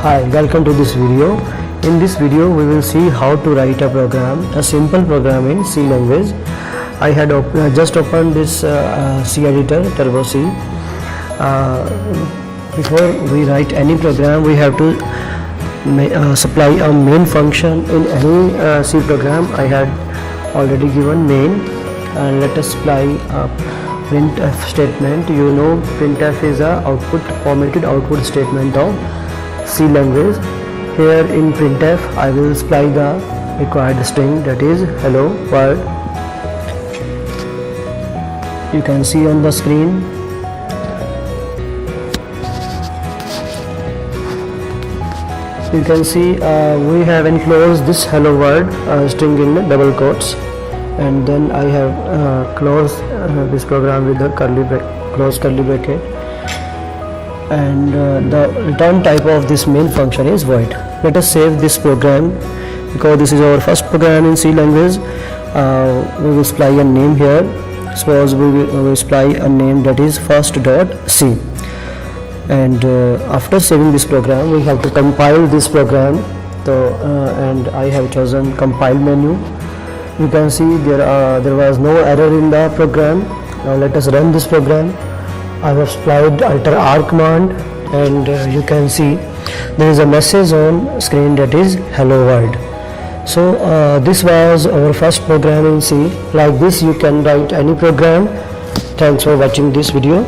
Hi, welcome to this video. In this video we will see how to write a program, a simple program in C language. I had just opened this C editor, Turbo C. Before we write any program, we have to supply a main function in any C program. I had already given main, and let us supply a printf statement. You know, printf is a formatted output statement of C language. Here in printf I will supply the required string, that is hello world. You can see on the screen. You can see we have enclosed this hello world string in double quotes, and then I have closed this program with the close curly bracket, and the return type of this main function is void. Let us save this program, because this is our first program in C language. We will supply a name here. Suppose we will supply a name, that is first.c, and after saving this program we have to compile this program. And I have chosen compile menu. You can see there was no error in the program. Now let us run this program. I have supplied alter R command, and you can see there is a message on screen, that is hello world. So this was our first program in C. Like this you can write any program. Thanks for watching this video.